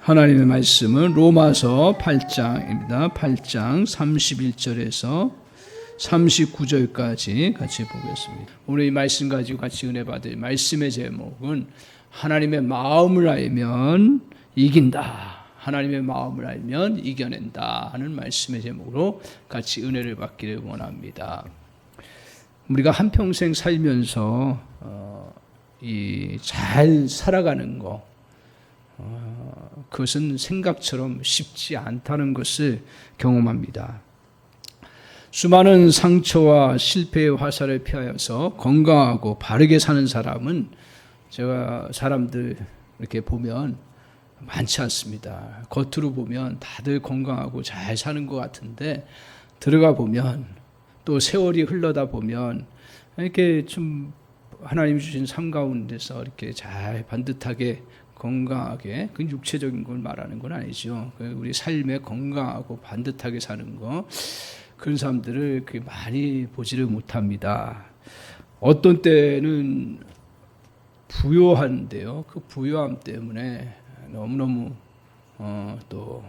하나님의 말씀은 로마서 8장입니다. 8장 31절에서 39절까지 같이 보겠습니다. 오늘 이 말씀 가지고 같이 은혜 받을 말씀의 제목은 하나님의 마음을 알면 이긴다. 하나님의 마음을 알면 이겨낸다 하는 말씀의 제목으로 같이 은혜를 받기를 원합니다. 우리가 한평생 살면서 잘 살아가는 거, 그것은 생각처럼 쉽지 않다는 것을 경험합니다. 수많은 상처와 실패의 화살을 피하여서 건강하고 바르게 사는 사람은 제가 사람들 이렇게 보면 많지 않습니다. 겉으로 보면 다들 건강하고 잘 사는 것 같은데 들어가 보면 또 세월이 흘러다 보면 이렇게 좀 하나님 주신 삶 가운데서 이렇게 잘 반듯하게 건강하게, 그 육체적인 걸 말하는 건 아니죠. 우리 삶에 건강하고 반듯하게 사는 거, 그런 사람들을 많이 보지를 못합니다. 어떤 때는 부요한데요. 그 부요함 때문에 너무너무 또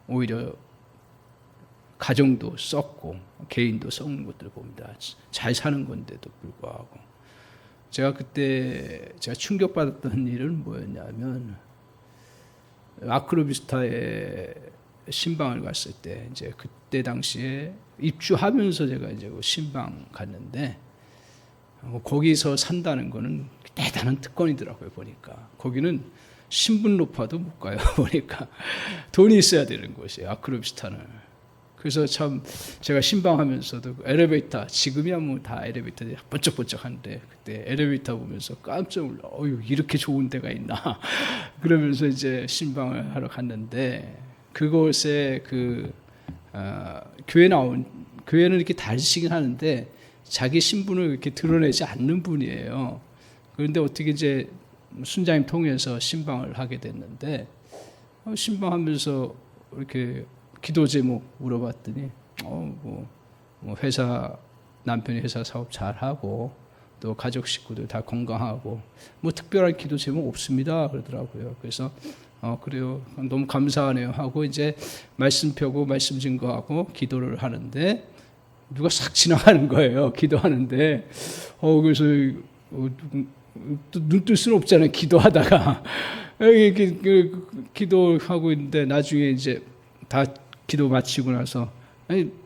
오히려 가정도 썩고 개인도 썩는 것들을 봅니다. 잘 사는 건데도 불구하고. 제가 충격받았던 일은 뭐였냐면, 아크로비스타에 신방을 갔을 때, 이제 그때 당시에 입주하면서 제가 이제 신방 갔는데, 거기서 산다는 거는 대단한 특권이더라고요, 보니까. 거기는 신분 높아도 못 가요, 보니까. 돈이 있어야 되는 곳이에요, 아크로비스타는. 그래서 참 제가 신방하면서도 엘리베이터, 지금이야 뭐 다 엘리베이터 번쩍번쩍한데 그때 엘리베이터 보면서 깜짝 놀라. 이렇게 좋은 데가 있나. 그러면서 이제 신방을 하러 갔는데, 그곳에 교회는 이렇게 다니시긴 하는데 자기 신분을 이렇게 드러내지 않는 분이에요. 그런데 어떻게 이제 순장님 통해서 신방을 하게 됐는데, 신방하면서 이렇게 기도 제목 물어봤더니 남편이 회사 사업 잘하고 또 가족 식구들 다 건강하고 뭐 특별한 기도 제목 없습니다 그러더라고요. 그래서 그래요, 너무 감사하네요 하고 이제 말씀 펴고 말씀 증거하고 기도를 하는데 누가 싹 지나가는 거예요. 기도하는데 그래서 눈 뜰 수는 없잖아요. 기도하다가 이렇게 기도하고 있는데 나중에 이제 다 기도 마치고 나서,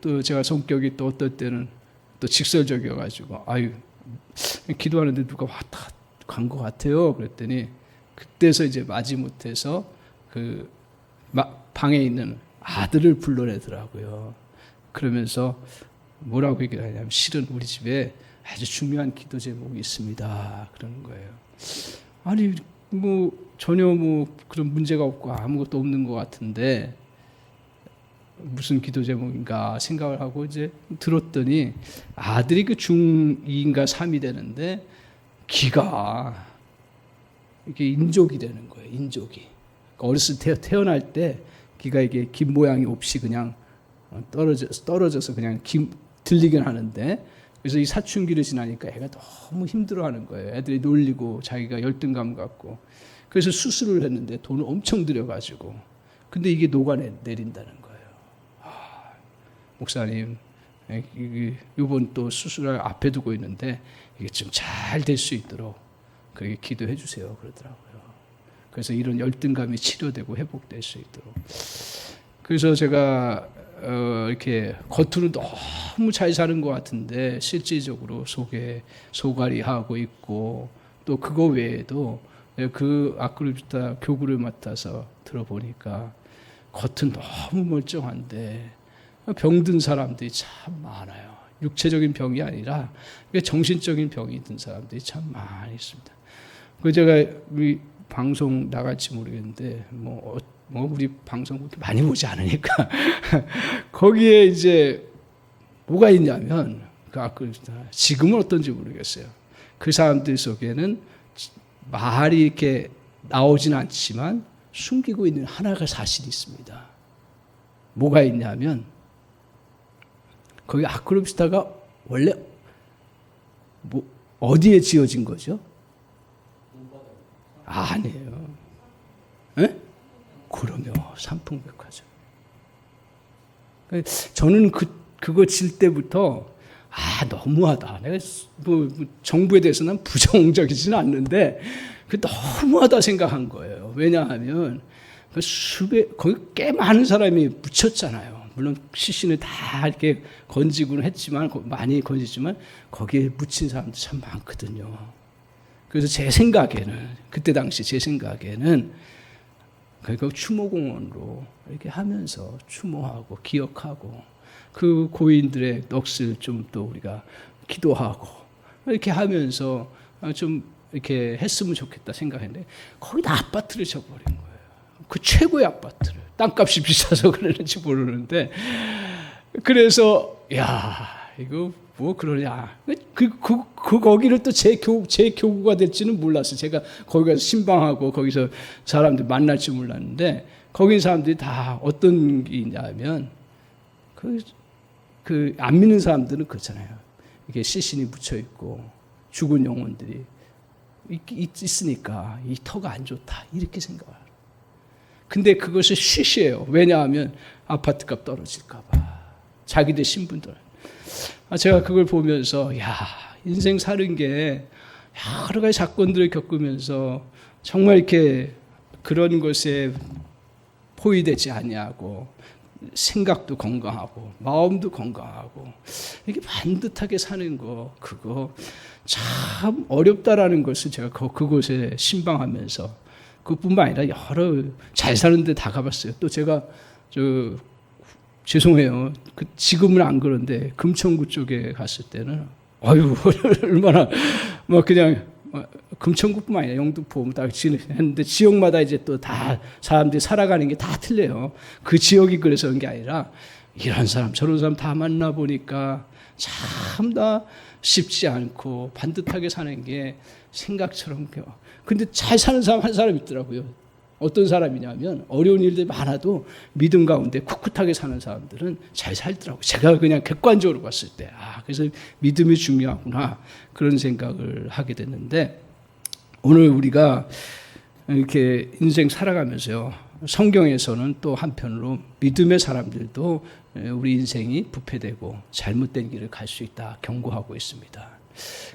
또 제가 성격이 또 어떨 때는 또 직설적이어가지고, 기도하는데 누가 왔다 간 것 같아요. 그랬더니 그때서 이제 마지못해서 방에 있는 아들을 불러내더라고요. 그러면서 뭐라고 얘기를 하냐면, 실은 우리 집에 아주 중요한 기도 제목이 있습니다. 그러는 거예요. 전혀 그런 문제가 없고 아무것도 없는 것 같은데 무슨 기도 제목인가 생각을 하고 이제 들었더니, 아들이 중2인가 3이 되는데 기가 이게 인족이 되는 거예요. 인족이. 어렸을 때 태어날 때 기가 이게 김 모양이 없이 그냥 떨어져서 그냥 들리긴 하는데, 그래서 이 사춘기를 지나니까 애가 너무 힘들어하는 거예요. 애들이 놀리고 자기가 열등감 갖고. 그래서 수술을 했는데 돈을 엄청 들여가지고, 근데 이게 녹아내린다는 거예요. 목사님, 이번 또 수술을 앞에 두고 있는데 이게 좀 잘 될 수 있도록 그렇게 기도해 주세요 그러더라고요. 그래서 이런 열등감이 치료되고 회복될 수 있도록. 그래서 제가 이렇게 겉으로 너무 잘 사는 것 같은데 실질적으로 속에 소갈이하고 있고, 또 그거 외에도 그 아크로비스타 교구를 맡아서 들어보니까 겉은 너무 멀쩡한데 병든 사람들이 참 많아요. 육체적인 병이 아니라 정신적인 병이 든 사람들이 참 많이 있습니다. 제가 우리 방송 나갈지 모르겠는데 우리 방송 그렇게 많이 보지 않으니까 거기에 이제 뭐가 있냐면, 지금은 어떤지 모르겠어요. 그 사람들 속에는 말이 이렇게 나오진 않지만 숨기고 있는 하나가 사실이 있습니다. 뭐가 있냐면, 거기 아크로비스타가 원래 어디에 지어진 거죠? 아니에요. 에? 그러며 삼풍백화점. 저는 그거 질 때부터 너무하다. 내가 정부에 대해서 난 부정적이지는 않는데 너무하다 생각한 거예요. 왜냐하면 거기 꽤 많은 사람이 묻혔잖아요. 물론 시신을 다 이렇게 건지고는 했지만, 많이 건지지만 거기에 묻힌 사람도 참 많거든요. 그래서 제 생각에는, 그때 당시 제 생각에는 그 추모공원으로 이렇게 하면서 추모하고 기억하고 그 고인들의 넋을 좀 또 우리가 기도하고 이렇게 하면서 좀 이렇게 했으면 좋겠다 생각했는데 거기다 아파트를 쳐버린 거예요. 그 최고의 아파트를. 땅값이 비싸서 그러는지 모르는데 그래서 이거 뭐 그러냐. 거기를 또 제 교구가 될지는 몰랐어요. 제가 거기 가서 신방하고 거기서 사람들 만날 줄 몰랐는데 거기 사람들이 다 어떤 게 있냐면 안 믿는 사람들은 그렇잖아요. 이게 시신이 묻혀 있고 죽은 영혼들이 있으니까 이 터가 안 좋다 이렇게 생각해요. 근데 그것이 쉬쉬예요. 왜냐하면 아파트값 떨어질까 봐. 자기들 신분들. 제가 그걸 보면서 인생 사는 게 여러 가지 사건들을 겪으면서 정말 이렇게 그런 것에 포위되지 아니하고 생각도 건강하고 마음도 건강하고 이렇게 반듯하게 사는 거 그거 참 어렵다라는 것을 제가 그곳에 신방하면서 그뿐만 아니라 여러 잘 사는 데 다 가봤어요. 또 제가 죄송해요. 지금은 안 그런데 금천구 쪽에 갔을 때는 얼마나 그냥 금천구뿐만 아니라 영등포 다 했는데 지역마다 이제 또 다 사람들이 살아가는 게 다 틀려요. 그 지역이 그래서 그런 게 아니라 이런 사람 저런 사람 다 만나 보니까 참 다 쉽지 않고 반듯하게 사는 게 생각처럼. 근데 잘 사는 사람 한 사람 있더라고요. 어떤 사람이냐면 어려운 일들이 많아도 믿음 가운데 꿋꿋하게 사는 사람들은 잘 살더라고요. 제가 그냥 객관적으로 봤을 때 그래서 믿음이 중요하구나 그런 생각을 하게 됐는데 오늘 우리가 이렇게 인생 살아가면서요. 성경에서는 또 한편으로 믿음의 사람들도 우리 인생이 부패되고 잘못된 길을 갈 수 있다 경고하고 있습니다.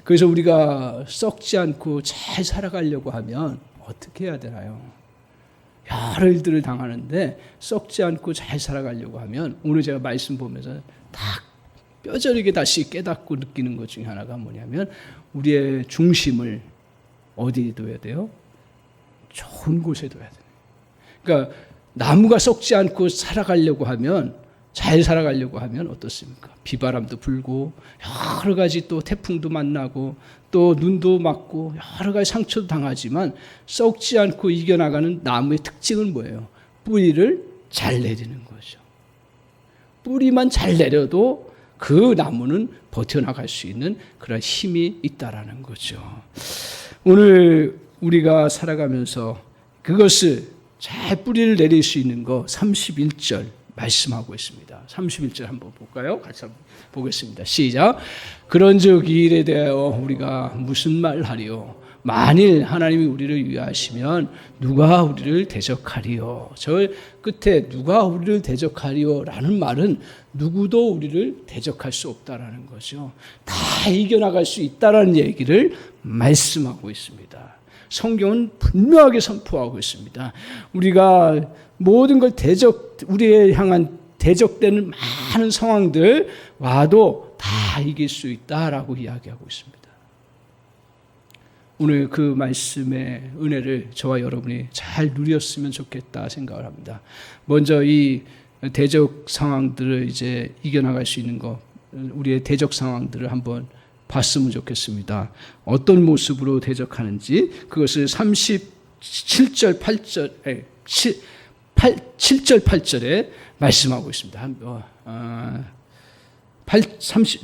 그래서 우리가 썩지 않고 잘 살아가려고 하면 어떻게 해야 되나요? 여러 일들을 당하는데 썩지 않고 잘 살아가려고 하면 오늘 제가 말씀 보면서 딱 뼈저리게 다시 깨닫고 느끼는 것 중에 하나가 뭐냐면 우리의 중심을 어디에 둬야 돼요? 좋은 곳에 둬야 돼요. 그러니까 나무가 썩지 않고 살아가려고 하면 잘 살아가려고 하면 어떻습니까? 비바람도 불고 여러 가지 또 태풍도 만나고 또 눈도 맞고 여러 가지 상처도 당하지만 썩지 않고 이겨나가는 나무의 특징은 뭐예요? 뿌리를 잘 내리는 거죠. 뿌리만 잘 내려도 그 나무는 버텨나갈 수 있는 그런 힘이 있다라는 거죠. 오늘 우리가 살아가면서 그것을 잘 뿌리를 내릴 수 있는 거 31절 말씀하고 있습니다. 31절 한번 볼까요? 같이 한번 보겠습니다. 시작. 그런즉 이 일에 대하여 우리가 무슨 말하리요? 만일 하나님이 우리를 위하시면 누가 우리를 대적하리요? 저 끝에 누가 우리를 대적하리요? 라는 말은 누구도 우리를 대적할 수 없다라는 거죠. 다 이겨나갈 수 있다라는 얘기를 말씀하고 있습니다. 성경은 분명하게 선포하고 있습니다. 우리가 모든 걸 우리에 향한 대적되는 많은 상황들 와도 다 이길 수 있다라고 이야기하고 있습니다. 오늘 그 말씀의 은혜를 저와 여러분이 잘 누렸으면 좋겠다 생각을 합니다. 먼저 이 대적 상황들을 이제 이겨나갈 수 있는 것, 우리의 대적 상황들을 한번 봤으면 좋겠습니다. 어떤 모습으로 대적하는지 그것을 37절 8절 7절 8절에 말씀하고 있습니다.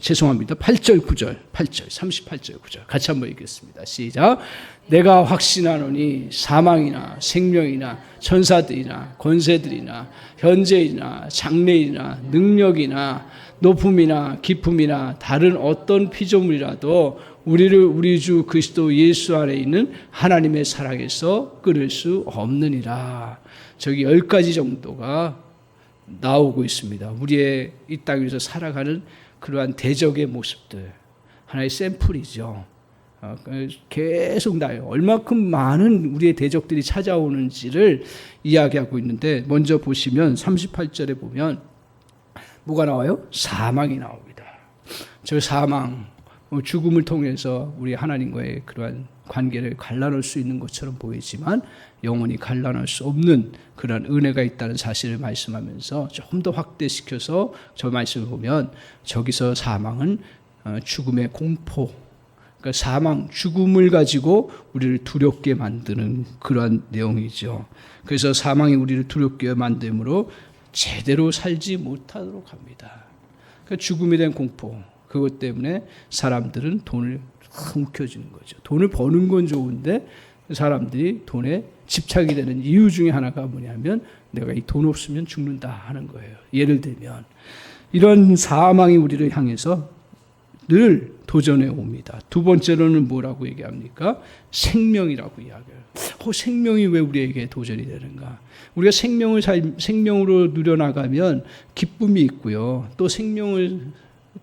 죄송합니다. 8절 9절 8절 38절 9절 같이 한번 읽겠습니다. 시작. 내가 확신하노니 사망이나 생명이나 천사들이나 권세들이나 현재이나 장래이나 능력이나 높음이나 깊음이나 다른 어떤 피조물이라도 우리를 우리 주 그리스도 예수 안에 있는 하나님의 사랑에서 끊을 수 없느니라. 저기 10가지 정도가 나오고 있습니다. 우리의 이 땅에서 살아가는 그러한 대적의 모습들, 하나의 샘플이죠. 계속 나요. 얼마큼 많은 우리의 대적들이 찾아오는지를 이야기하고 있는데, 먼저 보시면 38절에 보면 뭐가 나와요? 사망이 나옵니다. 저 사망, 죽음을 통해서 우리 하나님과의 그러한 관계를 갈라놓을 수 있는 것처럼 보이지만 영원히 갈라놓을 수 없는 그런 은혜가 있다는 사실을 말씀하면서 좀 더 확대시켜서 저 말씀을 보면, 저기서 사망은 죽음의 공포, 그러니까 사망, 죽음을 가지고 우리를 두렵게 만드는 그러한 내용이죠. 그래서 사망이 우리를 두렵게 만듦으로 제대로 살지 못하도록 합니다. 그러니까 죽음에 대한 공포, 그것 때문에 사람들은 돈을 움켜쥐는 거죠. 돈을 버는 건 좋은데 사람들이 돈에 집착이 되는 이유 중에 하나가 뭐냐면, 내가 이 돈 없으면 죽는다 하는 거예요. 예를 들면 이런 사망이 우리를 향해서 늘 도전해 옵니다. 두 번째로는 뭐라고 얘기합니까? 생명이라고 이야기해요. 생명이 왜 우리에게 도전이 되는가? 우리가 생명으로 누려나가면 기쁨이 있고요. 또 생명을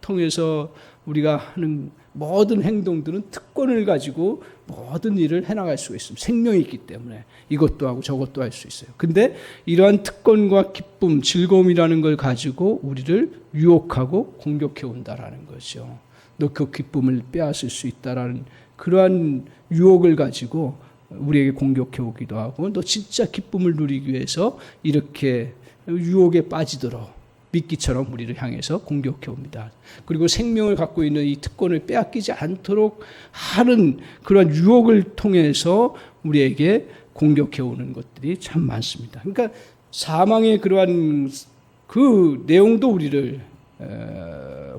통해서 우리가 하는 모든 행동들은 특권을 가지고 모든 일을 해나갈 수가 있습니다. 생명이 있기 때문에 이것도 하고 저것도 할 수 있어요. 근데 이러한 특권과 기쁨, 즐거움이라는 걸 가지고 우리를 유혹하고 공격해 온다라는 거죠. 너 그 기쁨을 빼앗을 수 있다라는 그러한 유혹을 가지고 우리에게 공격해 오기도 하고, 너 진짜 기쁨을 누리기 위해서 이렇게 유혹에 빠지도록 미끼처럼 우리를 향해서 공격해 옵니다. 그리고 생명을 갖고 있는 이 특권을 빼앗기지 않도록 하는 그런 유혹을 통해서 우리에게 공격해 오는 것들이 참 많습니다. 그러니까 사망의 그러한 그 내용도 우리를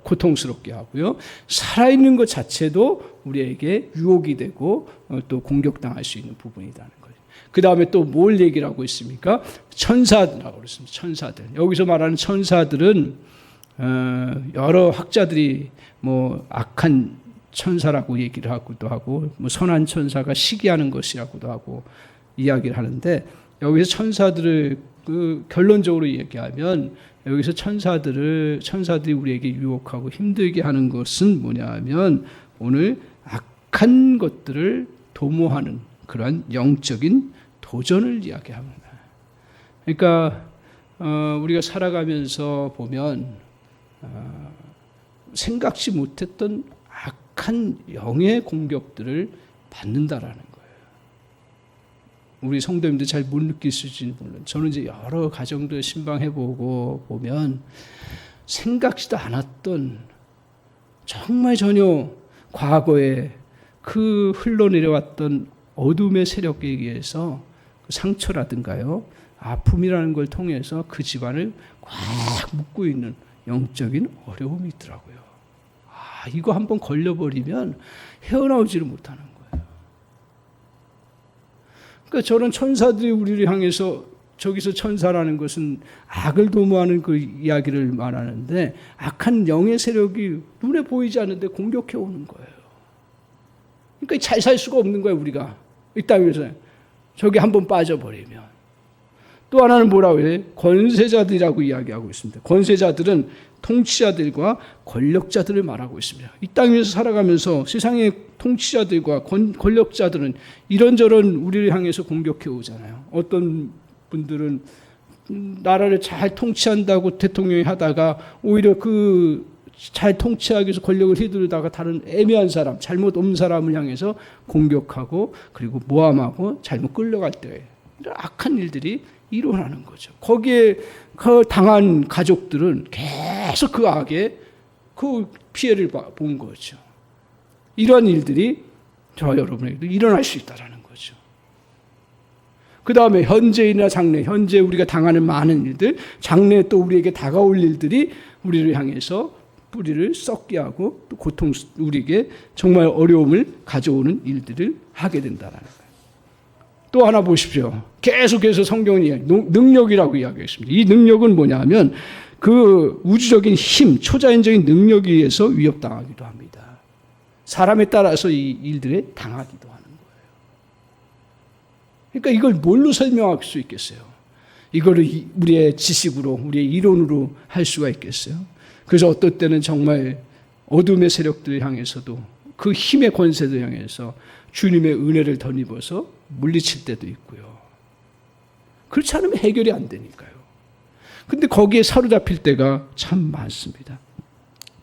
고통스럽게 하고요. 살아있는 것 자체도 우리에게 유혹이 되고 또 공격당할 수 있는 부분이라는 거예요. 그 다음에 또 뭘 얘기를 하고 있습니까? 천사들이라고 그랬습니다. 천사들. 여기서 말하는 천사들은 여러 학자들이 뭐 악한 천사라고 얘기를 하기도 하고, 뭐 선한 천사가 시기하는 것이라고도 하고 이야기를 하는데, 여기서 천사들을 결론적으로 얘기하면, 여기서 천사들이 우리에게 유혹하고 힘들게 하는 것은 뭐냐면, 오늘 악한 것들을 도모하는 그러한 영적인 도전을 이야기합니다. 그러니까 우리가 살아가면서 보면 생각지 못했던 악한 영의 공격들을 받는다라는 거예요. 우리 성도님들 잘 못 느끼실지는 물론, 저는 이제 여러 가정들 신방해보고 보면 생각지도 않았던, 정말 전혀 과거에 그 흘러내려왔던 어둠의 세력에 의해서 그 상처라든가요, 아픔이라는 걸 통해서 그 집안을 꽉 묶고 있는 영적인 어려움이 있더라고요. 이거 한번 걸려버리면 헤어나오지를 못하는 거예요. 그러니까 저런 천사들이 우리를 향해서, 저기서 천사라는 것은 악을 도모하는 그 이야기를 말하는데, 악한 영의 세력이 눈에 보이지 않는데 공격해 오는 거예요. 그러니까 잘 살 수가 없는 거예요, 우리가. 이 땅에서 저기 한번 빠져버리면. 또 하나는 뭐라고 해요? 권세자들이라고 이야기하고 있습니다. 권세자들은 통치자들과 권력자들을 말하고 있습니다. 이 땅에서 살아가면서 세상의 통치자들과 권력자들은 이런저런 우리를 향해서 공격해 오잖아요. 어떤 분들은 나라를 잘 통치한다고 대통령이 하다가 오히려 그 잘 통치하기 위해서 권력을 휘두르다가 다른 애매한 사람, 잘못 없는 사람을 향해서 공격하고, 그리고 모함하고 잘못 끌려갈 때 이런 악한 일들이 일어나는 거죠. 거기에 그 당한 가족들은 계속 그 악에 그 피해를 본 거죠. 이러한 일들이 저와 여러분에게도 일어날 수 있다는 거죠. 그 다음에 현재이나 장래, 현재 우리가 당하는 많은 일들, 장래에 또 우리에게 다가올 일들이 우리를 향해서 뿌리를 썩게 하고 또 우리에게 정말 어려움을 가져오는 일들을 하게 된다는 거예요. 또 하나 보십시오. 계속해서 성경이 능력이라고 이야기했습니다. 이 능력은 뭐냐면 그 우주적인 힘, 초자연적인 능력에 의해서 위협당하기도 합니다. 사람에 따라서 이 일들에 당하기도 하는 거예요. 그러니까 이걸 뭘로 설명할 수 있겠어요? 이거를 우리의 지식으로, 우리의 이론으로 할 수가 있겠어요? 그래서 어떨 때는 정말 어둠의 세력들을 향해서도, 그 힘의 권세들 향해서 주님의 은혜를 덧입어서 물리칠 때도 있고요. 그렇지 않으면 해결이 안 되니까요. 근데 거기에 사로잡힐 때가 참 많습니다.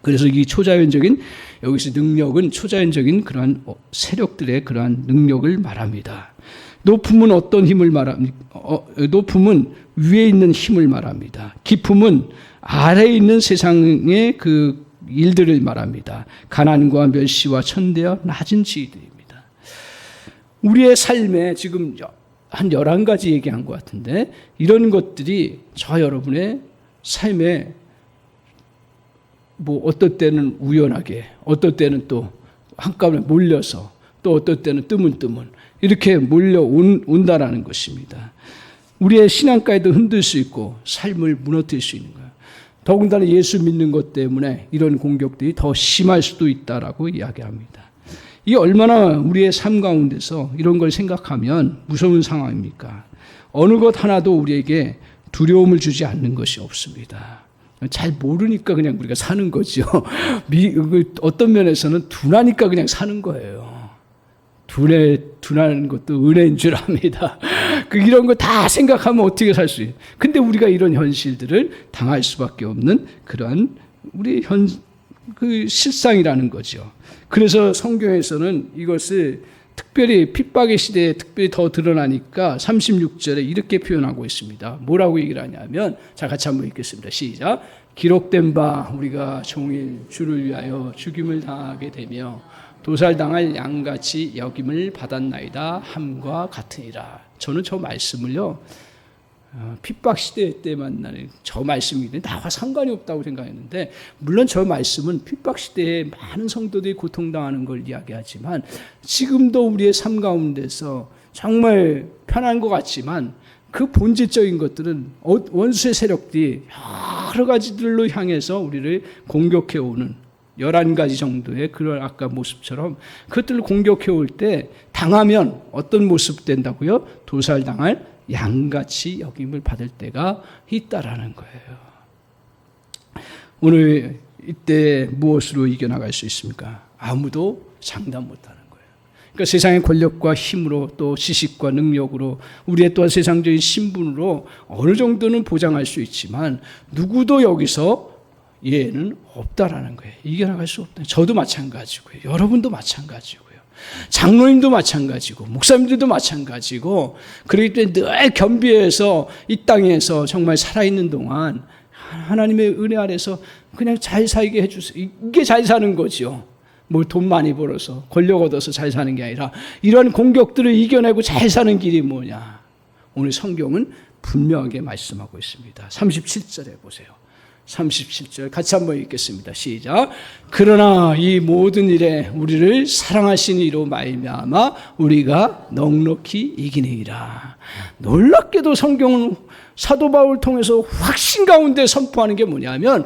그래서 이 초자연적인, 여기서 능력은 초자연적인 그러한 세력들의 그러한 능력을 말합니다. 높음은 어떤 힘을 말합니까? 높음은 위에 있는 힘을 말합니다. 깊음은 아래에 있는 세상의 그 일들을 말합니다. 가난과 멸시와 천대와 낮은 지위들입니다. 우리의 삶에 지금 한 11가지 얘기한 것 같은데, 이런 것들이 저 여러분의 삶에 뭐 어떨 때는 우연하게, 어떨 때는 또 한꺼번에 몰려서, 또 어떨 때는 뜨문뜨문 이렇게 몰려온다라는 것입니다. 우리의 신앙까지도 흔들 수 있고 삶을 무너뜨릴 수 있는 거예요. 더군다나 예수 믿는 것 때문에 이런 공격들이 더 심할 수도 있다라고 이야기합니다. 이 얼마나 우리의 삶 가운데서 이런 걸 생각하면 무서운 상황입니까? 어느 것 하나도 우리에게 두려움을 주지 않는 것이 없습니다. 잘 모르니까 그냥 우리가 사는 거죠. 어떤 면에서는 둔하니까 그냥 사는 거예요. 둔한 것도 은혜인 줄 압니다. 이런 거 다 생각하면 어떻게 살 수 있어요? 근데 우리가 이런 현실들을 당할 수밖에 없는 그러한 우리 그 실상이라는 거죠. 그래서 성경에서는 이것을 특별히 핍박의 시대에 특별히 더 드러나니까 36절에 이렇게 표현하고 있습니다. 뭐라고 얘기를 하냐면, 자, 같이 한번 읽겠습니다. 시작. 기록된 바 우리가 종일 주를 위하여 죽임을 당하게 되며 도살당할 양같이 여김을 받았나이다 함과 같으니라. 저는 저 말씀을요, 핍박 시대 때 만나는 저 말씀이 나와 상관이 없다고 생각했는데, 물론 저 말씀은 핍박 시대에 많은 성도들이 고통당하는 걸 이야기하지만 지금도 우리의 삶 가운데서 정말 편한 것 같지만 그 본질적인 것들은 원수의 세력들이 여러 가지들로 향해서 우리를 공격해 오는 11가지 정도의 그런 아까 모습처럼 그것들을 공격해 올 때 당하면 어떤 모습 된다고요? 도살당할 양같이 여김을 받을 때가 있다라는 거예요. 오늘 이때 무엇으로 이겨나갈 수 있습니까? 아무도 장담 못하는 거예요. 그러니까 세상의 권력과 힘으로, 또 지식과 능력으로, 우리의 또한 세상적인 신분으로 어느 정도는 보장할 수 있지만 누구도 여기서 예는 없다라는 거예요. 이겨나갈 수 없다. 저도 마찬가지고요. 여러분도 마찬가지고요. 장로님도 마찬가지고, 목사님들도 마찬가지고, 그렇기 때문에 늘 겸비해서 이 땅에서 정말 살아있는 동안 하나님의 은혜 아래서 그냥 잘 살게 해주세요. 이게 잘 사는 거죠. 뭐 돈 많이 벌어서 권력 얻어서 잘 사는 게 아니라 이런 공격들을 이겨내고 잘 사는 길이 뭐냐. 오늘 성경은 분명하게 말씀하고 있습니다. 37절에 보세요. 37절 같이 한번 읽겠습니다. 시작. 그러나 이 모든 일에 우리를 사랑하신 이로 말미암아 우리가 넉넉히 이기니라. 놀랍게도 성경은 사도 바울을 통해서 확신 가운데 선포하는 게 뭐냐면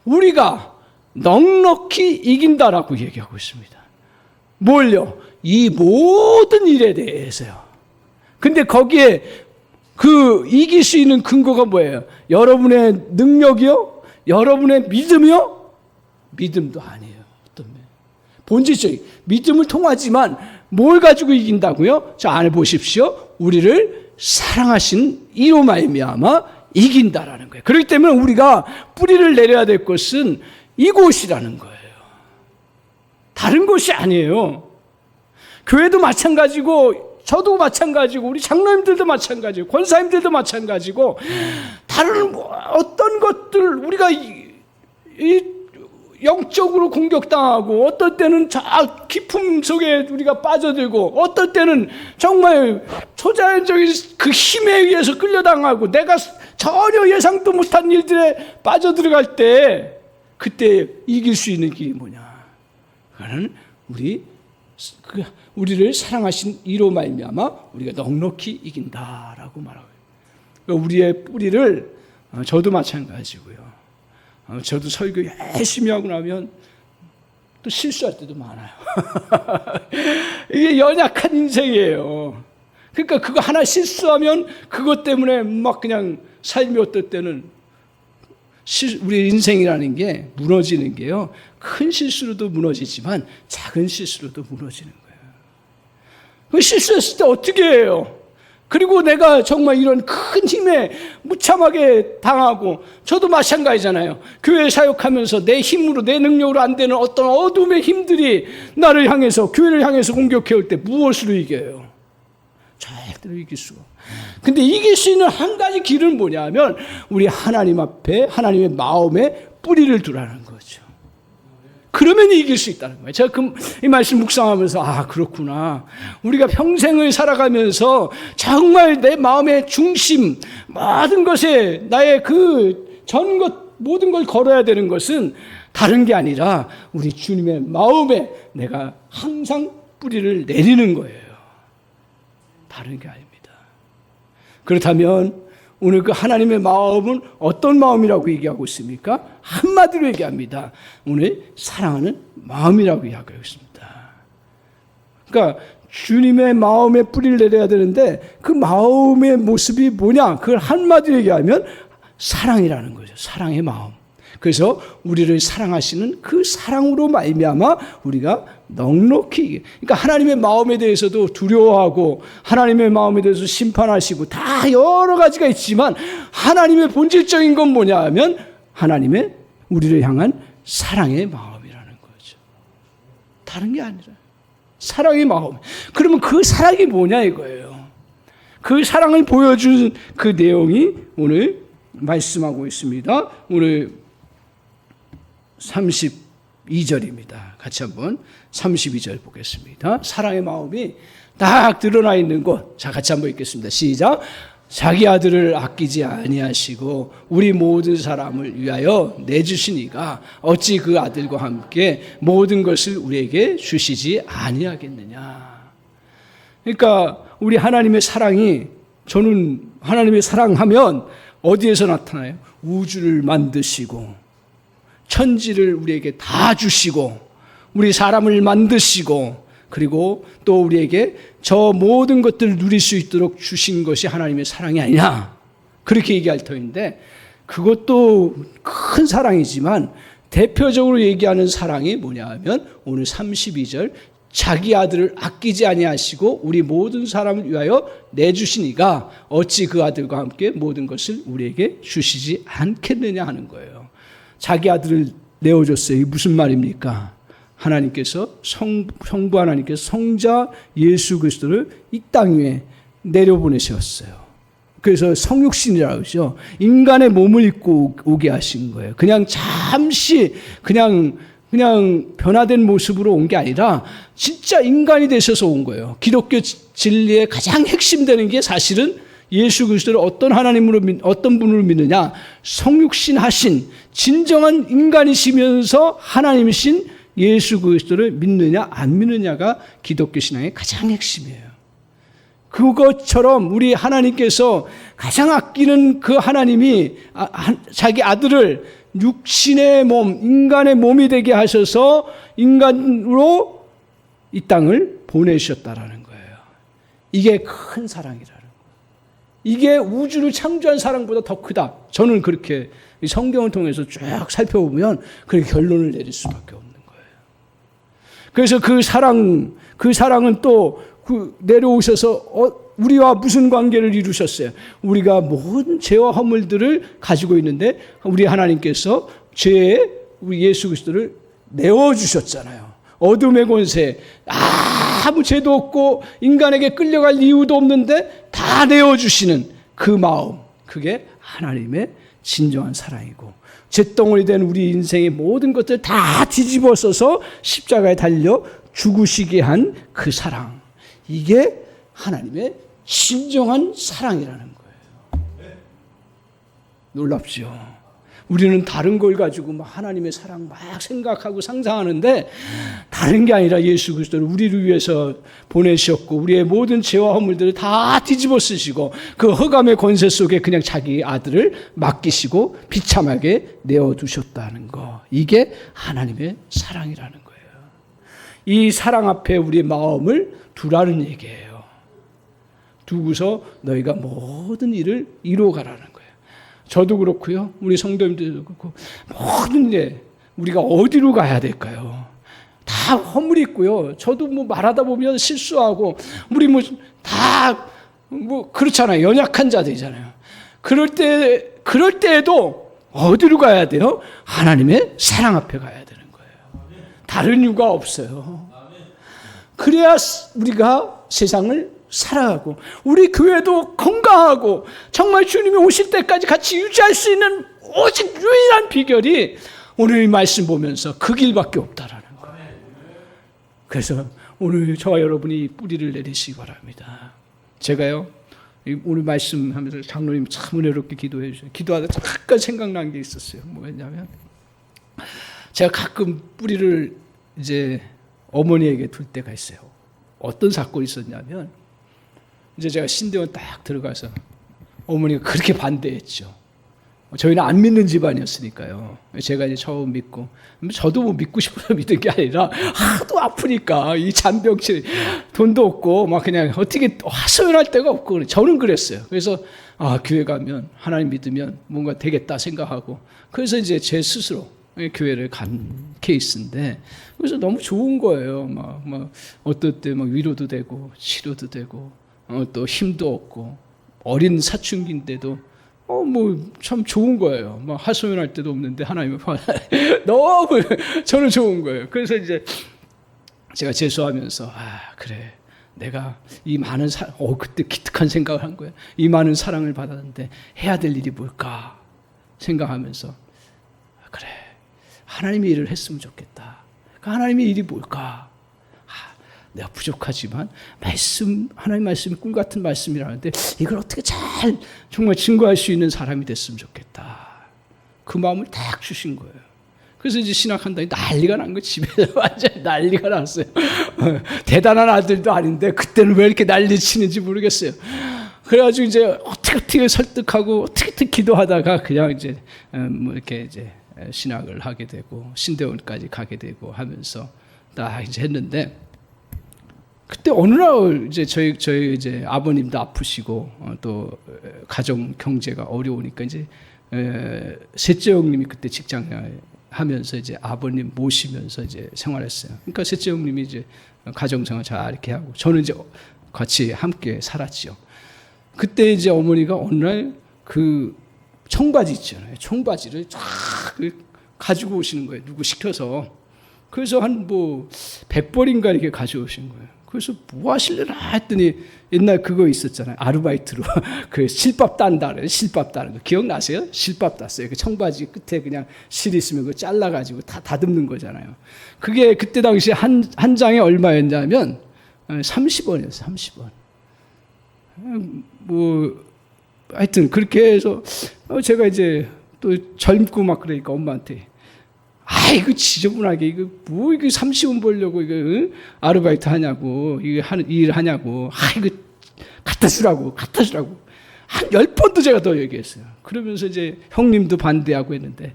우리가 넉넉히 이긴다라고 얘기하고 있습니다. 뭘요? 이 모든 일에 대해서요. 근데 거기에 그 이길 수 있는 근거가 뭐예요? 여러분의 능력이요? 여러분의 믿음이요? 믿음도 아니에요. 어떤 면 본질적인 믿음을 통하지만 뭘 가지고 이긴다고요? 자, 안에 보십시오. 우리를 사랑하신 이로 말미암아 이긴다라는 거예요. 그렇기 때문에 우리가 뿌리를 내려야 될 것은 이곳이라는 거예요. 다른 곳이 아니에요. 교회도 마찬가지고, 저도 마찬가지고, 우리 장로님들도 마찬가지고, 권사님들도 마찬가지고, 다른 어떤 것들 우리가 영적으로 공격당하고, 어떨 때는 저 깊음 속에 우리가 빠져들고, 어떨 때는 정말 초자연적인 그 힘에 의해서 끌려당하고, 내가 전혀 예상도 못한 일들에 빠져들어갈 때, 그때 이길 수 있는 길이 뭐냐? 그거는 우리를 사랑하신 이로 말미암아 우리가 넉넉히 이긴다라고 말하고, 우리의 뿌리를, 저도 마찬가지고요. 저도 설교 열심히 하고 나면 또 실수할 때도 많아요. 이게 연약한 인생이에요. 그러니까 그거 하나 실수하면 그것 때문에 막 그냥 삶이 어떨 때는 우리 인생이라는 게 무너지는 게요. 큰 실수로도 무너지지만 작은 실수로도 무너지는 거예요. 그 실수했을 때 어떻게 해요? 그리고 내가 정말 이런 큰 힘에 무참하게 당하고, 저도 마찬가지잖아요. 교회 사역하면서 내 힘으로, 내 능력으로 안 되는 어떤 어둠의 힘들이 나를 향해서, 교회를 향해서 공격해 올 때 무엇으로 이겨요? 절대로 이길 수가. 근데 이길 수 있는 한 가지 길은 뭐냐면 우리 하나님 앞에, 하나님의 마음에 뿌리를 두라는 거죠. 그러면 이길 수 있다는 거예요. 제가 이 말씀 묵상하면서 그렇구나. 우리가 평생을 살아가면서 정말 내 마음의 중심, 모든 것에 나의 그 전 것, 모든 걸 걸어야 되는 것은 다른 게 아니라 우리 주님의 마음에 내가 항상 뿌리를 내리는 거예요. 다른 게 아닙니다. 그렇다면 오늘 그 하나님의 마음은 어떤 마음이라고 얘기하고 있습니까? 한마디로 얘기합니다. 오늘 사랑하는 마음이라고 이야기하고 있습니다. 그러니까 주님의 마음에 뿌리를 내려야 되는데 그 마음의 모습이 뭐냐? 그걸 한마디로 얘기하면 사랑이라는 거죠. 사랑의 마음. 그래서 우리를 사랑하시는 그 사랑으로 말미암아 우리가 넉넉히, 그러니까 하나님의 마음에 대해서도 두려워하고 하나님의 마음에 대해서 심판하시고 다 여러 가지가 있지만 하나님의 본질적인 건 뭐냐 하면 하나님의 우리를 향한 사랑의 마음이라는 거죠. 다른 게 아니라 사랑의 마음. 그러면 그 사랑이 뭐냐 이거예요. 그 사랑을 보여준 그 내용이 오늘 말씀하고 있습니다. 오늘 32절입니다. 같이 한번 32절 보겠습니다. 사랑의 마음이 딱 드러나 있는 곳. 자, 같이 한번 읽겠습니다. 시작. 자기 아들을 아끼지 아니하시고 우리 모든 사람을 위하여 내주시니가 어찌 그 아들과 함께 모든 것을 우리에게 주시지 아니하겠느냐. 그러니까 우리 하나님의 사랑이, 저는 하나님의 사랑하면 어디에서 나타나요? 우주를 만드시고 천지를 우리에게 다 주시고 우리 사람을 만드시고 그리고 또 우리에게 저 모든 것들을 누릴 수 있도록 주신 것이 하나님의 사랑이 아니냐, 그렇게 얘기할 터인데, 그것도 큰 사랑이지만 대표적으로 얘기하는 사랑이 뭐냐 하면 오늘 32절 자기 아들을 아끼지 아니하시고 우리 모든 사람을 위하여 내주시니가 어찌 그 아들과 함께 모든 것을 우리에게 주시지 않겠느냐 하는 거예요. 자기 아들을 내어줬어요. 이게 무슨 말입니까? 하나님께서 성부 하나님께서 성자 예수 그리스도를 이 땅 위에 내려보내셨어요. 그래서 성육신이라고 하죠. 인간의 몸을 입고 오게 하신 거예요. 그냥 잠시 그냥 변화된 모습으로 온 게 아니라 진짜 인간이 되셔서 온 거예요. 기독교 진리의 가장 핵심되는 게 사실은 예수 그리스도를 어떤 하나님으로 어떤 분으로 믿느냐, 성육신 하신 진정한 인간이시면서 하나님이신 예수 그리스도를 믿느냐 안 믿느냐가 기독교 신앙의 가장 핵심이에요. 그것처럼 우리 하나님께서 가장 아끼는 그 하나님이 자기 아들을 육신의 몸, 인간의 몸이 되게 하셔서 인간으로 이 땅을 보내셨다라는 거예요. 이게 큰 사랑이라는 거예요. 이게 우주를 창조한 사랑보다 더 크다. 저는 그렇게 성경을 통해서 쭉 살펴보면 그렇게 결론을 내릴 수밖에 없는 거예요. 그래서 그 사랑은 또 내려오셔서 우리와 무슨 관계를 이루셨어요? 우리가 모든 죄와 허물들을 가지고 있는데 우리 하나님께서 우리 예수 그리스도를 내어주셨잖아요. 어둠의 권세, 아무 죄도 없고 인간에게 끌려갈 이유도 없는데 다 내어주시는 그 마음, 그게 하나님의 진정한 사랑이고, 잿덩어리 된 우리 인생의 모든 것들 다 뒤집어 써서 십자가에 달려 죽으시게 한 그 사랑, 이게 하나님의 진정한 사랑이라는 거예요. 놀랍죠? 우리는 다른 걸 가지고 막 하나님의 사랑 막 생각하고 상상하는데 다른 게 아니라 예수 그리스도를 우리를 위해서 보내셨고 우리의 모든 죄와 허물들을 다 뒤집어 쓰시고 그 흑암의 권세 속에 그냥 자기 아들을 맡기시고 비참하게 내어두셨다는 거, 이게 하나님의 사랑이라는 거예요. 이 사랑 앞에 우리의 마음을 두라는 얘기예요. 두고서 너희가 모든 일을 이루어가라는 거예요. 저도 그렇고요. 우리 성도님들도 그렇고 모든 일 우리가 어디로 가야 될까요? 다 허물이 있고요. 저도 뭐 말하다 보면 실수하고 우리 뭐 다 뭐 그렇잖아요. 연약한 자들이잖아요. 그럴 때에도 어디로 가야 돼요? 하나님의 사랑 앞에 가야 되는 거예요. 다른 이유가 없어요. 그래야 우리가 세상을 살아가고 우리 교회도 건강하고 정말 주님이 오실 때까지 같이 유지할 수 있는 오직 유일한 비결이 오늘 이 말씀 보면서 그 길밖에 없다라는 거예요. 그래서 오늘 저와 여러분이 뿌리를 내리시기 바랍니다. 제가요 오늘 말씀하면서 장로님 참 은혜롭게 기도해 주셔요. 기도하다 잠깐 생각난 게 있었어요. 뭐였냐면 제가 가끔 뿌리를 이제 어머니에게 둘 때가 있어요. 어떤 사건이 있었냐면 이제 제가 신대원 딱 들어가서 어머니가 그렇게 반대했죠. 저희는 안 믿는 집안이었으니까요. 제가 이제 처음 믿고 저도 뭐 믿고 싶어서 믿은 게 아니라 하도 아프니까 이 잔병치 돈도 없고 막 그냥 어떻게 하소연할 데가 없고 저는 그랬어요. 그래서 교회 가면 하나님 믿으면 뭔가 되겠다 생각하고 그래서 이제 제 스스로 교회를 간 케이스인데 그래서 너무 좋은 거예요. 막 어떨 때 막 위로도 되고 치료도 되고 또 힘도 얻고 어린 사춘기인데도 뭐 참 좋은 거예요. 막 하소연할 때도 없는데 하나님을 너무 저는 좋은 거예요. 그래서 이제 제가 재수하면서 그래 내가 이 많은 그때 기특한 생각을 한 거예요. 이 많은 사랑을 받았는데 해야 될 일이 뭘까 생각하면서 그래 하나님의 일을 했으면 좋겠다. 하나님의 일이 뭘까? 내가 부족하지만 하나님 말씀이 꿀 같은 말씀이라는데 이걸 어떻게 잘 정말 증거할 수 있는 사람이 됐으면 좋겠다. 그 마음을 딱 주신 거예요. 그래서 이제 신학한다니 난리가 난 거예요. 집에서 완전 난리가 났어요. 대단한 아들도 아닌데 그때는 왜 이렇게 난리 치는지 모르겠어요. 그래가지고 이제 어떻게 설득하고 어떻게 기도하다가 그냥 이제 뭐 이렇게 이제 신학을 하게 되고 신대원까지 가게 되고 하면서 딱 이제 했는데 그때 어느 날 이제 저희 이제 아버님도 아프시고 또 가정 경제가 어려우니까 이제 셋째 형님이 그때 직장 하면서 이제 아버님 모시면서 이제 생활했어요. 그러니까 셋째 형님이 이제 가정생활 잘 이렇게 하고 저는 이제 같이 함께 살았죠. 그때 이제 어머니가 어느 날 그 청바지 있잖아요. 청바지를 쫙 가지고 오시는 거예요. 누구 시켜서. 그래서 한 뭐 100벌인가 이렇게 가져오신 거예요. 그래서 뭐 하실래나 했더니 옛날 그거 있었잖아요. 아르바이트로 그 실밥 딴다. 실밥 따는 거 기억나세요? 실밥 땄어요. 그 청바지 끝에 그냥 실 있으면 그거 잘라가지고 다 다듬는 거잖아요. 그게 그때 당시 한 장에 얼마였냐면 30원이었어요. 30원. 뭐 하여튼 그렇게 해서 제가 이제 또 젊고 막 그러니까 엄마한테 이거 지저분하게 이거 뭐 이거 30원 벌려고 이거 아르바이트 하냐고 이거 하는 일 하냐고 이거 갖다 주라고 한 10번도 제가 더 얘기했어요. 그러면서 이제 형님도 반대하고 했는데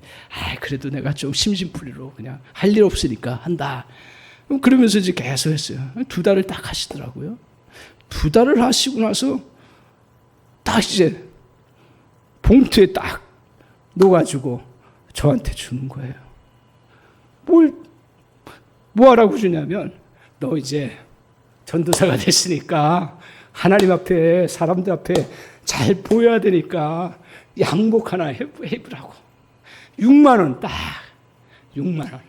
그래도 내가 좀 심심풀이로 그냥 할 일 없으니까 한다. 그러면서 이제 계속 했어요. 2달을 딱 하시더라고요. 2달을 하시고 나서 딱 이제 봉투에 딱 넣어가지고 저한테 주는 거예요. 뭐 하라고 주냐면 너 이제 전도사가 됐으니까 하나님 앞에 사람들 앞에 잘 보여야 되니까 양복 하나 해보라고 6만 원 딱 6만 원.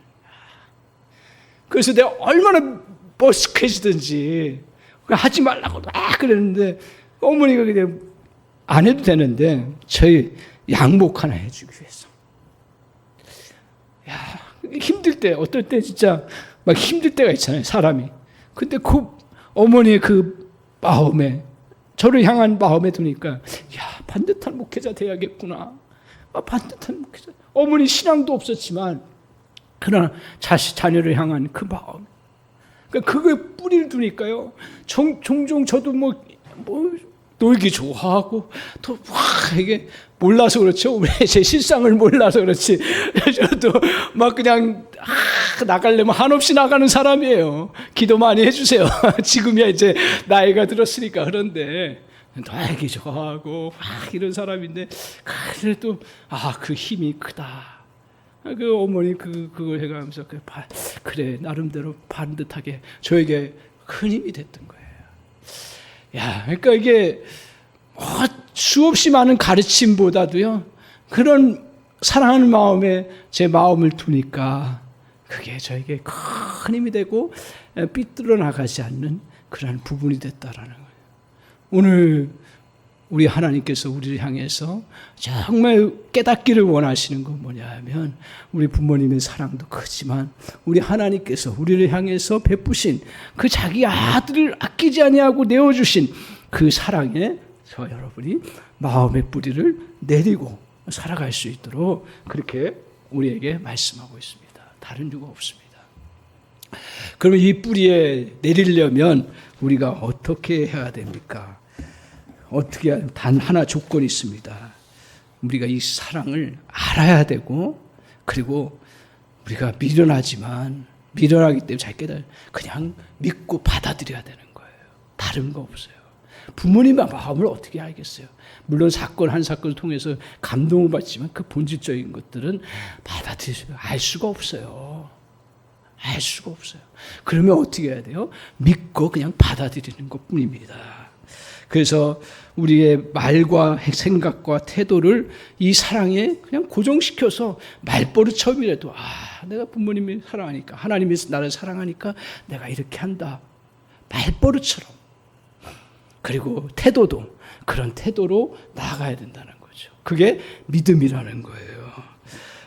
그래서 내가 얼마나 머쓱해지든지 하지 말라고 막 그랬는데 어머니가 그냥 안 해도 되는데 저희 양복 하나 해주기 위해서. 힘들 때 어떨 때 진짜 막 힘들 때가 있잖아요 사람이. 근데 그 어머니의 그 마음에 저를 향한 마음에 드니까 반듯한 목회자 돼야겠구나. 반듯한 목회자. 어머니 신앙도 없었지만 그러나 자녀를 향한 그 마음. 그러니까 그거에 뿌리를 두니까요. 종종 저도 뭐 놀기 좋아하고 또 이게 몰라서 그렇죠. 제 실상을 몰라서 그렇지. 저도 막 그냥 나가려면 한없이 나가는 사람이에요. 기도 많이 해주세요. 지금이야 이제 나이가 들었으니까. 그런데 너에게 좋아하고 막 이런 사람인데 그래도 그 힘이 크다. 그 어머니 그걸 해가면서 그래 나름대로 반듯하게 저에게 큰 힘이 됐던 거예요. 야, 그러니까 이게 수없이 많은 가르침보다도요 그런 사랑하는 마음에 제 마음을 두니까 그게 저에게 큰 힘이 되고 삐뚤어 나가지 않는 그러한 부분이 됐다라는 거예요. 오늘 우리 하나님께서 우리를 향해서 정말 깨닫기를 원하시는 건 뭐냐 하면 우리 부모님의 사랑도 크지만 우리 하나님께서 우리를 향해서 베푸신 그 자기 아들을 아끼지 아니하고 내어주신 그 사랑에 저 여러분이 마음의 뿌리를 내리고 살아갈 수 있도록 그렇게 우리에게 말씀하고 있습니다. 다른 이유가 없습니다. 그러면 이 뿌리에 내리려면 우리가 어떻게 해야 됩니까? 어떻게 하면 단 하나 조건이 있습니다. 우리가 이 사랑을 알아야 되고 그리고 우리가 미련하지만 미련하기 때문에 잘 깨달아요. 그냥 믿고 받아들여야 되는 거예요. 다른 거 없어요. 부모님의 마음을 어떻게 알겠어요? 물론 사건 한 사건을 통해서 감동을 받지만 그 본질적인 것들은 받아들이시면 알 수가 없어요. 알 수가 없어요. 그러면 어떻게 해야 돼요? 믿고 그냥 받아들이는 것뿐입니다. 그래서 우리의 말과 생각과 태도를 이 사랑에 그냥 고정시켜서 말버릇처럼이라도 내가 부모님이 사랑하니까 하나님이 나를 사랑하니까 내가 이렇게 한다. 말버릇처럼. 그리고 태도도 그런 태도로 나아가야 된다는 거죠. 그게 믿음이라는 거예요.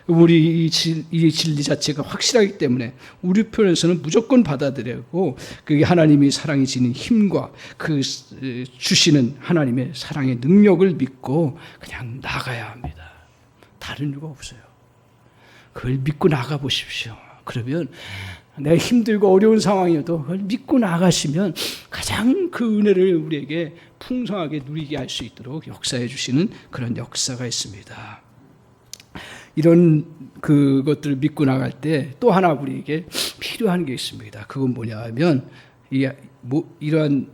우리 이 진리 자체가 확실하기 때문에 우리 편에서는 무조건 받아들이고 그게 하나님이 사랑이 지닌 힘과 그 주시는 하나님의 사랑의 능력을 믿고 그냥 나가야 합니다. 다른 이유가 없어요. 그걸 믿고 나가 보십시오. 그러면 내가 힘들고 어려운 상황이어도 그걸 믿고 나가시면 가장 그 은혜를 우리에게 풍성하게 누리게 할 수 있도록 역사해 주시는 그런 역사가 있습니다. 이런 그것들을 믿고 나갈 때 또 하나 우리에게 필요한 게 있습니다. 그건 뭐냐 하면 이러한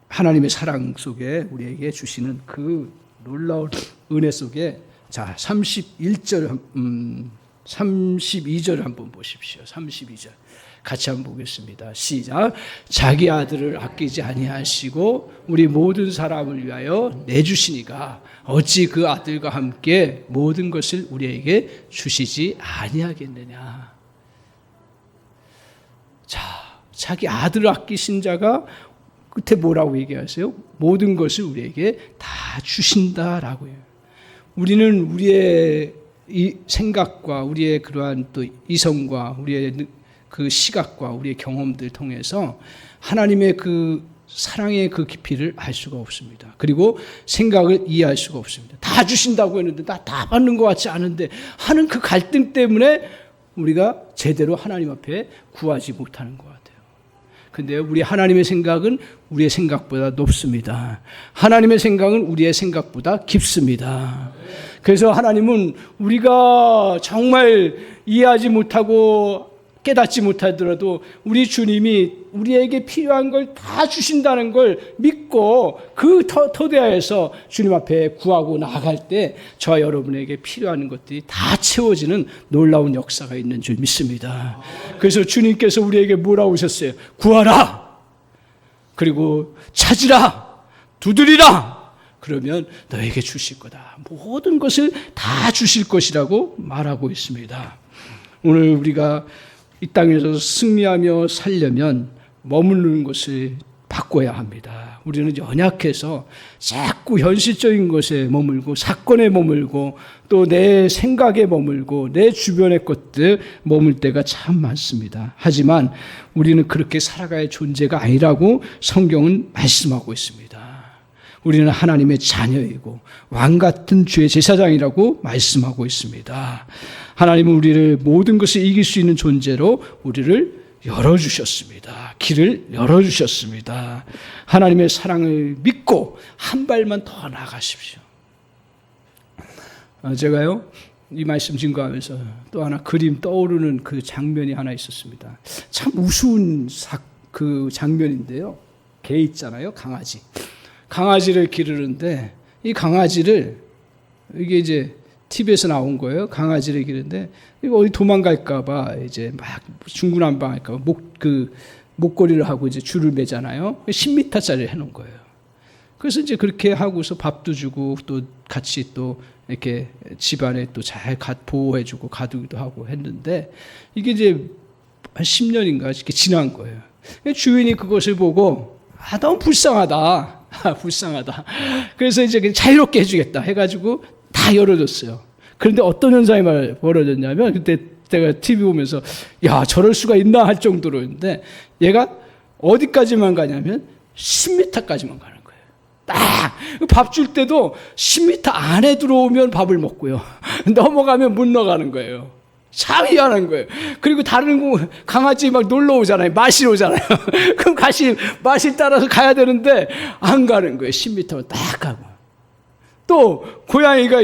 하나님의 사랑 속에 우리에게 주시는 그 놀라운 은혜 속에 32절 한번 보십시오. 32절 같이 한번 보겠습니다. 시작. 자기 아들을 아끼지 아니하시고 우리 모든 사람을 위하여 내주시니가 어찌 그 아들과 함께 모든 것을 우리에게 주시지 아니하겠느냐. 자, 자기 아들을 아끼신 자가 끝에 뭐라고 얘기하세요? 모든 것을 우리에게 다 주신다라고 해요. 우리는 우리의 이 생각과 우리의 그러한 또 이성과 우리의 그 시각과 우리의 경험들 통해서 하나님의 그 사랑의 그 깊이를 알 수가 없습니다. 그리고 생각을 이해할 수가 없습니다. 다 주신다고 했는데 나 다 받는 것 같지 않은데 하는 그 갈등 때문에 우리가 제대로 하나님 앞에 구하지 못하는 것 같아요. 근데 우리 하나님의 생각은 우리의 생각보다 높습니다. 하나님의 생각은 우리의 생각보다 깊습니다. 그래서 하나님은 우리가 정말 이해하지 못하고 깨닫지 못하더라도 우리 주님이 우리에게 필요한 걸 다 주신다는 걸 믿고 그 터대하에서 주님 앞에 구하고 나아갈 때 저와 여러분에게 필요한 것들이 다 채워지는 놀라운 역사가 있는 줄 믿습니다. 그래서 주님께서 우리에게 뭐라고 하셨어요? 구하라. 그리고 찾으라. 두드리라. 그러면 너에게 주실 거다. 모든 것을 다 주실 것이라고 말하고 있습니다. 오늘 우리가 이 땅에서 승리하며 살려면 머무르는 것을 바꿔야 합니다. 우리는 연약해서 자꾸 현실적인 것에 머물고 사건에 머물고 또 내 생각에 머물고 내 주변의 것들 머물 때가 참 많습니다. 하지만 우리는 그렇게 살아갈 존재가 아니라고 성경은 말씀하고 있습니다. 우리는 하나님의 자녀이고 왕같은 주의 제사장이라고 말씀하고 있습니다. 하나님은 우리를 모든 것을 이길 수 있는 존재로 우리를 열어주셨습니다. 길을 열어주셨습니다. 하나님의 사랑을 믿고 한 발만 더 나아가십시오. 제가요 이 말씀 증거하면서 또 하나 그림 떠오르는 그 장면이 하나 있었습니다. 참 우스운 그 장면인데요. 개 있잖아요, 강아지. 강아지를 기르는데 이 강아지를 이게 이제 TV에서 나온 거예요. 강아지를 기르는데 이거 어디 도망갈까봐 이제 막 중구난방할까봐 목걸이를 하고 이제 줄을 매잖아요. 10m짜리 해놓은 거예요. 그래서 이제 그렇게 하고서 밥도 주고 또 같이 또 이렇게 집안에 또 잘 보호해주고 가두기도 하고 했는데 이게 이제 한 10년인가 이렇게 지난 거예요. 주인이 그것을 보고 너무 불쌍하다. 불쌍하다. 그래서 이제 자유롭게 해주겠다 해가지고 다 열어줬어요. 그런데 어떤 현상이 벌어졌냐면 그때 제가 TV 보면서 야 저럴 수가 있나 할 정도로인데 얘가 어디까지만 가냐면 10m까지만 가는 거예요. 딱 밥 줄 때도 10m 안에 들어오면 밥을 먹고요. 넘어가면 못 나가는 거예요. 참 희한한 거예요. 그리고 다른 강아지 막 놀러 오잖아요. 마실 오잖아요. 그럼 마실 따라서 가야 되는데 안 가는 거예요. 10m만 딱 가고. 또 고양이가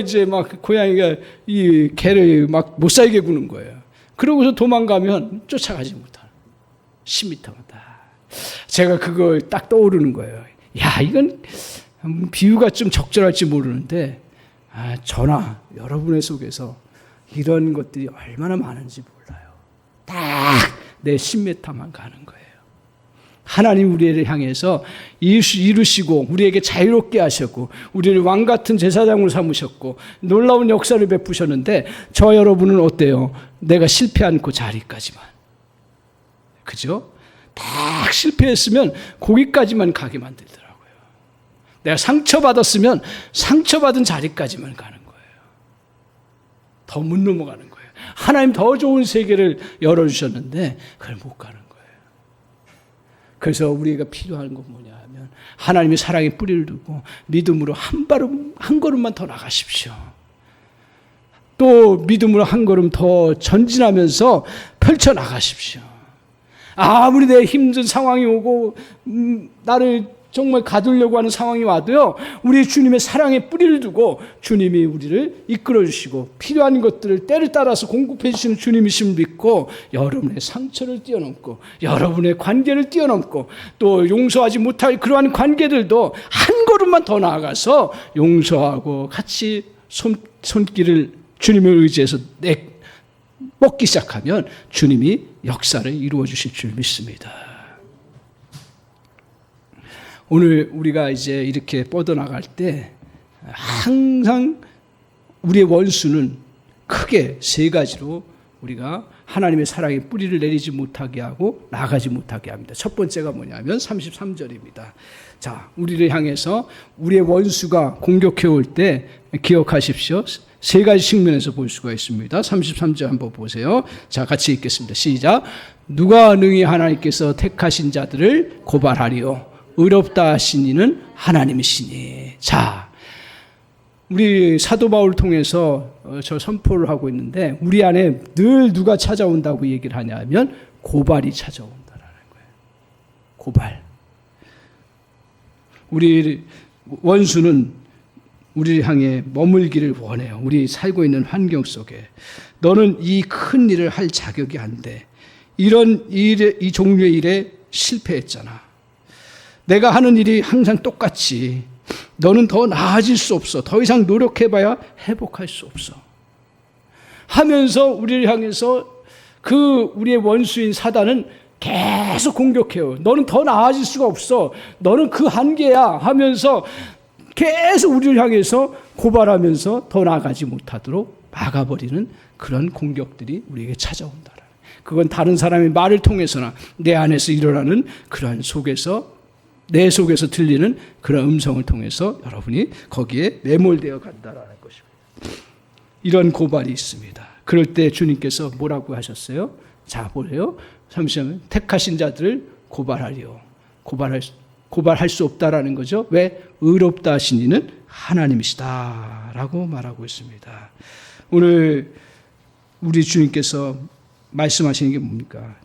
이 개를 막 못 살게 구는 거예요. 그러고서 도망가면 쫓아가지 못하는 10m만 딱. 제가 그걸 딱 떠오르는 거예요. 야, 이건 비유가 좀 적절할지 모르는데 저나 여러분의 속에서 이런 것들이 얼마나 많은지 몰라요. 딱 내 10m만 가는 거예요. 하나님 우리를 향해서 이루시고 우리에게 자유롭게 하셨고 우리를 왕같은 제사장으로 삼으셨고 놀라운 역사를 베푸셨는데 저 여러분은 어때요? 내가 실패한 그 자리까지만. 그죠? 딱 실패했으면 거기까지만 가게 만들더라고요. 내가 상처받았으면 상처받은 자리까지만 가는 거예요. 더 못 넘어가는 거예요. 하나님 더 좋은 세계를 열어주셨는데 그걸 못 가는 거예요. 그래서 우리가 필요한 건 뭐냐 하면 하나님의 사랑의 뿌리를 두고 믿음으로 한 걸음만 더 나가십시오. 또 믿음으로 한 걸음 더 전진하면서 펼쳐나가십시오. 아무리 내 힘든 상황이 오고 나를 정말 가두려고 하는 상황이 와도요, 우리 주님의 사랑의 뿌리를 두고 주님이 우리를 이끌어 주시고 필요한 것들을 때를 따라서 공급해 주시는 주님이심을 믿고 여러분의 상처를 뛰어넘고 여러분의 관계를 뛰어넘고 또 용서하지 못할 그러한 관계들도 한 걸음만 더 나아가서 용서하고 같이 손길을 주님을 의지해서 뻗기 시작하면 주님이 역사를 이루어 주실 줄 믿습니다. 오늘 우리가 이제 이렇게 뻗어나갈 때 항상 우리의 원수는 크게 세 가지로 우리가 하나님의 사랑의 뿌리를 내리지 못하게 하고 나가지 못하게 합니다. 첫 번째가 뭐냐면 33절입니다. 자, 우리를 향해서 우리의 원수가 공격해 올 때 기억하십시오. 세 가지 측면에서 볼 수가 있습니다. 33절 한번 보세요. 자, 같이 읽겠습니다. 시작. 누가 능히 하나님께서 택하신 자들을 고발하리요. 의롭다 하신 이는 하나님이시니. 자, 우리 사도 바울을 통해서 저 선포를 하고 있는데 우리 안에 늘 누가 찾아온다고 얘기를 하냐면 고발이 찾아온다라는 거예요. 고발. 우리 원수는 우리를 향해 머물기를 원해요. 우리 살고 있는 환경 속에. 너는 이 큰 일을 할 자격이 안 돼. 이런 일에, 이 종류의 일에 실패했잖아. 내가 하는 일이 항상 똑같지. 너는 더 나아질 수 없어. 더 이상 노력해봐야 회복할 수 없어. 하면서 우리를 향해서 우리의 원수인 사단은 계속 공격해요. 너는 더 나아질 수가 없어. 너는 그 한계야 하면서 계속 우리를 향해서 고발하면서 더 나아가지 못하도록 막아버리는 그런 공격들이 우리에게 찾아온다. 그건 다른 사람의 말을 통해서나 내 안에서 일어나는 그러한 속에서 내 속에서 들리는 그런 음성을 통해서 여러분이 거기에 매몰되어 간다라는 것입니다. 이런 고발이 있습니다. 그럴 때 주님께서 뭐라고 하셨어요? 자, 보세요. 잠시만요. 택하신 자들을 고발하리요. 고발할 수 없다라는 거죠. 왜? 의롭다 하신 이는 하나님이시다라고 말하고 있습니다. 오늘 우리 주님께서 말씀하시는 게 뭡니까?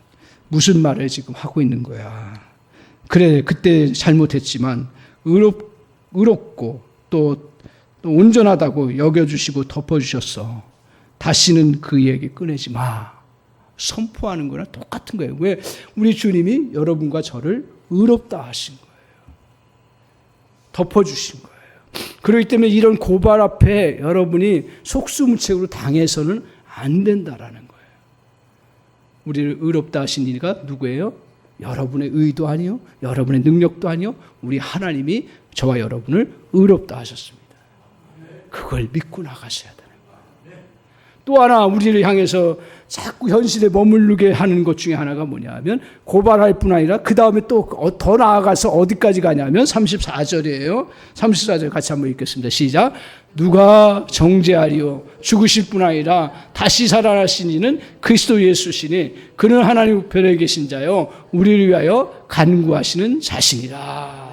무슨 말을 지금 하고 있는 거야? 그래, 그때 잘못했지만 의롭고 또 온전하다고 여겨주시고 덮어주셨어. 다시는 그 얘기 꺼내지 마. 선포하는 거랑 똑같은 거예요. 왜? 우리 주님이 여러분과 저를 의롭다 하신 거예요. 덮어주신 거예요. 그렇기 때문에 이런 고발 앞에 여러분이 속수무책으로 당해서는 안 된다라는 거예요. 우리를 의롭다 하신 이가 누구예요? 여러분의 의도 아니요, 여러분의 능력도 아니요, 우리 하나님이 저와 여러분을 의롭다 하셨습니다. 그걸 믿고 나가셔야 되는 거예요. 또 하나 우리를 향해서 자꾸 현실에 머무르게 하는 것 중에 하나가 뭐냐면 고발할 뿐 아니라 그 다음에 또 더 나아가서 어디까지 가냐면 34절이에요. 34절 같이 한번 읽겠습니다. 시작. 누가 정죄하리요? 죽으실 뿐 아니라 다시 살아나신 이는 그리스도 예수시니 그는 하나님 우편에 계신 자요 우리를 위하여 간구하시는 자신이라.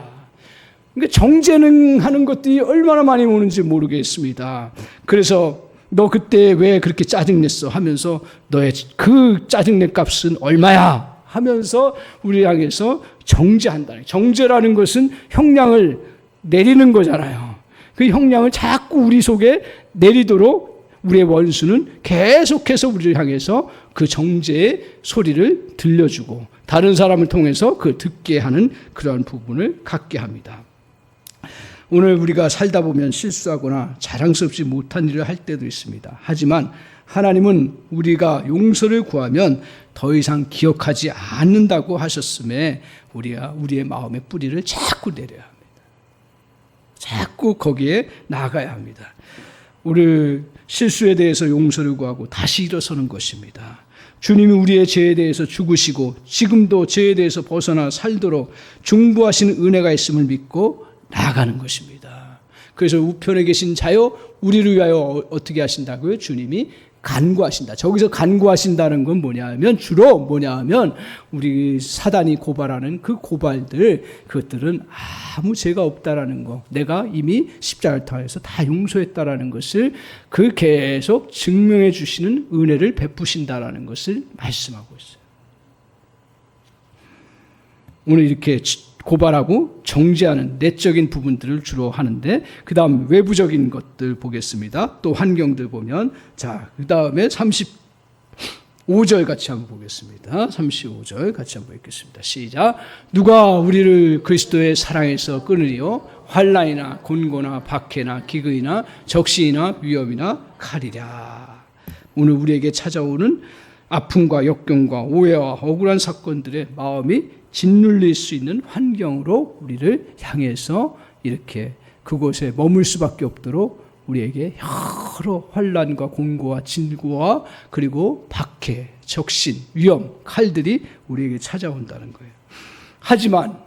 그러니까 정죄는 하는 것들이 얼마나 많이 오는지 모르겠습니다. 그래서 너 그때 왜 그렇게 짜증냈어 하면서 너의 그 짜증낸 값은 얼마야 하면서 우리 향해서 정죄한다. 정죄라는 것은 형량을 내리는 거잖아요. 그 형량을 자꾸 우리 속에 내리도록 우리의 원수는 계속해서 우리를 향해서 그 정죄의 소리를 들려주고 다른 사람을 통해서 그 듣게 하는 그러한 부분을 갖게 합니다. 오늘 우리가 살다 보면 실수하거나 자랑스럽지 못한 일을 할 때도 있습니다. 하지만 하나님은 우리가 용서를 구하면 더 이상 기억하지 않는다고 하셨음에 우리가 우리의 마음의 뿌리를 자꾸 내려야 합니다. 자꾸 거기에 나가야 합니다. 우리 실수에 대해서 용서를 구하고 다시 일어서는 것입니다. 주님이 우리의 죄에 대해서 죽으시고 지금도 죄에 대해서 벗어나 살도록 중보하시는 은혜가 있음을 믿고 나아가는 것입니다. 그래서 우편에 계신 자요 우리를 위하여 어떻게 하신다고요? 주님이 간구하신다. 저기서 간구하신다는 건 뭐냐면 주로 뭐냐면 우리 사단이 고발하는 그 고발들 그것들은 아무 죄가 없다라는 거, 내가 이미 십자가를 통해서 다 용서했다라는 것을 그 계속 증명해 주시는 은혜를 베푸신다라는 것을 말씀하고 있어요. 오늘 이렇게 고발하고 정죄하는 내적인 부분들을 주로 하는데 그 다음 외부적인 것들 보겠습니다. 또 환경들 보면 자, 그 다음에 35절 같이 한번 보겠습니다. 35절 같이 한번 읽겠습니다. 시작. 누가 우리를 그리스도의 사랑에서 끊으리요? 환난이나 곤고나 박해나 기근이나 적시이나 위험이나 칼이랴. 오늘 우리에게 찾아오는 아픔과 역경과 오해와 억울한 사건들의 마음이 짓눌릴 수 있는 환경으로 우리를 향해서 이렇게 그곳에 머물 수밖에 없도록 우리에게 여러 환난과 공고와 진고와 그리고 박해, 적신, 위험, 칼들이 우리에게 찾아온다는 거예요. 하지만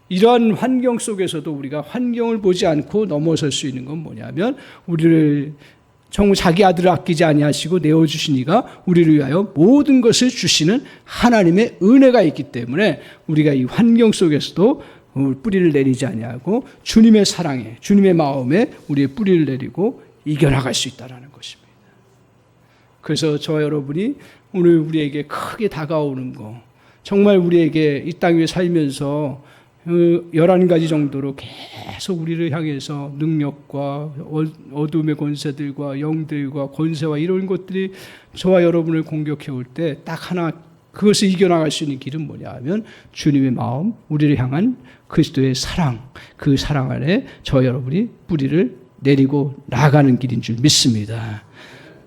이러한 환경 속에서도 우리가 환경을 보지 않고 넘어설 수 있는 건 뭐냐면 우리를 정말 자기 아들을 아끼지 아니하시고 내어주신 이가 우리를 위하여 모든 것을 주시는 하나님의 은혜가 있기 때문에 우리가 이 환경 속에서도 뿌리를 내리지 아니하고 주님의 사랑에 주님의 마음에 우리의 뿌리를 내리고 이겨나갈 수 있다는 것입니다. 그래서 저와 여러분이 오늘 우리에게 크게 다가오는 거 정말 우리에게 이 땅 위에 살면서 11가지 정도로 계속 우리를 향해서 능력과 어둠의 권세들과 영들과 권세와 이런 것들이 저와 여러분을 공격해 올 때 딱 하나 그것을 이겨나갈 수 있는 길은 뭐냐 하면 주님의 마음, 우리를 향한 그리스도의 사랑, 그 사랑 안에 저와 여러분이 뿌리를 내리고 나가는 길인 줄 믿습니다.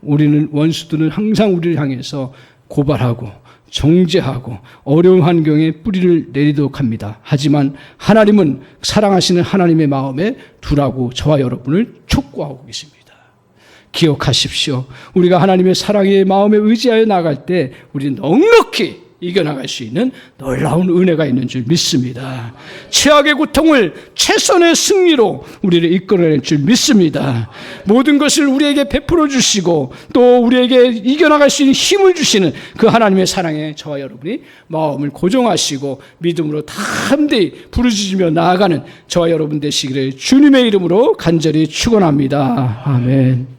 우리는 원수들은 항상 우리를 향해서 고발하고 정죄하고 어려운 환경에 뿌리를 내리도록 합니다. 하지만 하나님은 사랑하시는 하나님의 마음에 두라고 저와 여러분을 촉구하고 계십니다. 기억하십시오. 우리가 하나님의 사랑의 마음에 의지하여 나갈 때 우리는 넉넉히 이겨나갈 수 있는 놀라운 은혜가 있는 줄 믿습니다. 최악의 고통을 최선의 승리로 우리를 이끌어낼 줄 믿습니다. 모든 것을 우리에게 베풀어 주시고 또 우리에게 이겨나갈 수 있는 힘을 주시는 그 하나님의 사랑에 저와 여러분이 마음을 고정하시고 믿음으로 담대히 부르짖으며 나아가는 저와 여러분 되시기를 주님의 이름으로 간절히 축원합니다. 아멘.